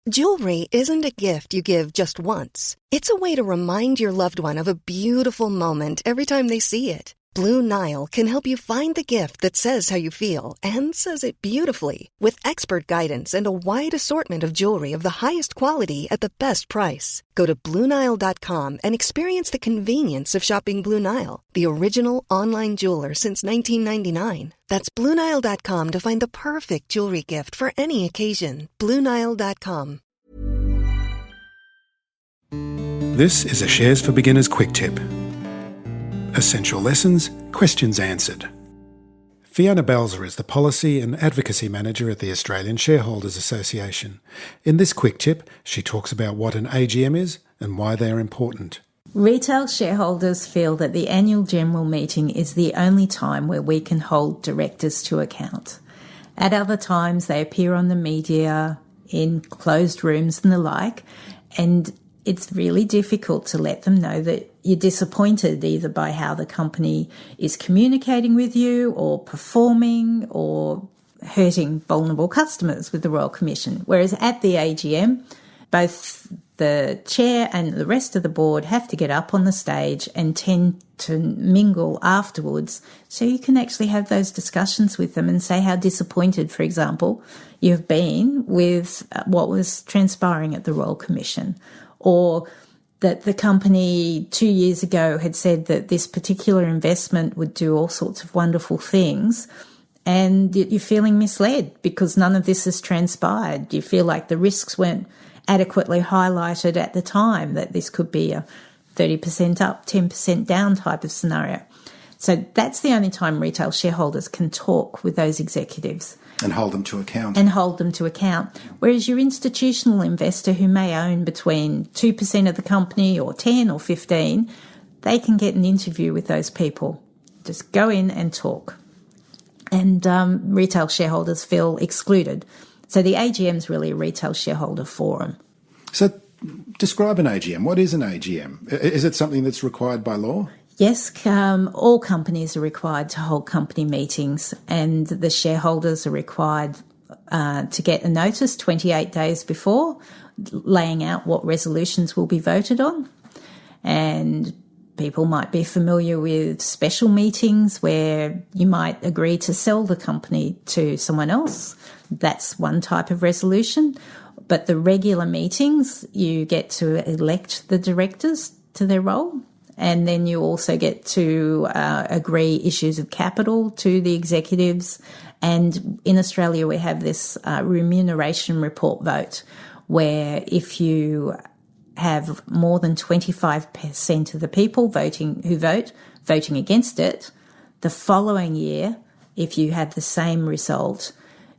Jewelry isn't a gift you give just once. It's a way to remind your loved one of a beautiful moment every time they see it. Blue Nile can help you find the gift that says how you feel and says it beautifully, with expert guidance and a wide assortment of jewelry of the highest quality at the best price. Go to BlueNile.com and experience the convenience of shopping Blue Nile, the original online jeweler since 1999. That's BlueNile.com to find the perfect jewelry gift for any occasion. BlueNile.com. This is a Shares for Beginners quick tip. Essential lessons, questions answered. Fiona Balzer is the Policy and Advocacy Manager at the Australian Shareholders Association. In this quick tip, she talks about what an AGM is and why they are important. Retail shareholders feel that the annual general meeting is the only time where we can hold directors to account. At other times, they appear on the media, in closed rooms and the like, and it's really difficult to let them know that you're disappointed either by how the company is communicating with you or performing or hurting vulnerable customers with the Royal Commission. Whereas at the AGM, both the chair and the rest of the board have to get up on the stage and tend to mingle afterwards, so you can actually have those discussions with them and say how disappointed, for example, you've been with what was transpiring at the Royal Commission, or that the company 2 years ago had said that this particular investment would do all sorts of wonderful things, and you're feeling misled because none of this has transpired. You feel like the risks weren't adequately highlighted at the time, that this could be a 30% up, 10% down type of scenario. So that's the only time retail shareholders can talk with those executives. And hold them to account. Whereas your institutional investor who may own between 2% of the company or 10 or 15, they can get an interview with those people. Just go in and talk. And retail shareholders feel excluded. So the AGM is really a retail shareholder forum. So describe an AGM. What is an AGM? Is it something that's required by law? Yes, all companies are required to hold company meetings, and the shareholders are required to get a notice 28 days before, laying out what resolutions will be voted on. And people might be familiar with special meetings where you might agree to sell the company to someone else. That's one type of resolution. But the regular meetings, you get to elect the directors to their role. And then you also get to agree issues of capital to the executives. And in Australia, we have this remuneration report vote, where if you have more than 25% of the people voting against it, the following year, if you have the same result,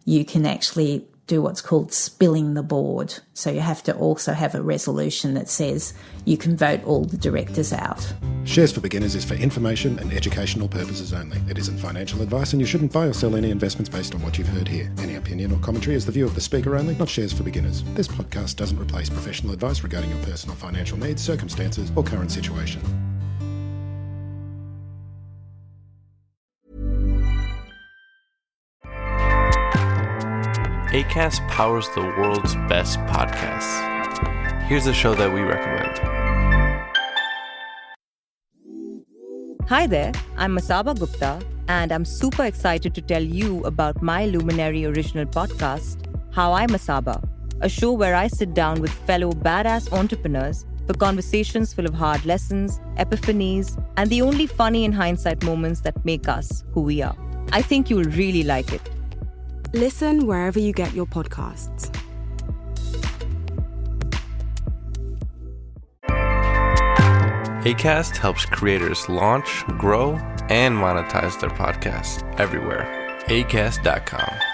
you can actually do what's called spilling the board. So you have to also have a resolution that says you can vote all the directors out. Shares for Beginners is for information and educational purposes only. It isn't financial advice, and you shouldn't buy or sell any investments based on what you've heard here. Any opinion or commentary is the view of the speaker only, not Shares for Beginners. This podcast doesn't replace professional advice regarding your personal financial needs, circumstances, or current situation. Acast powers the world's best podcasts. Here's a show that we recommend. Hi there, I'm Masaba Gupta, and I'm super excited to tell you about my Luminary original podcast, How I Masaba, a show where I sit down with fellow badass entrepreneurs for conversations full of hard lessons, epiphanies, and the only funny in hindsight moments that make us who we are. I think you'll really like it. Listen wherever you get your podcasts. Acast helps creators launch, grow, and monetize their podcasts everywhere. Acast.com.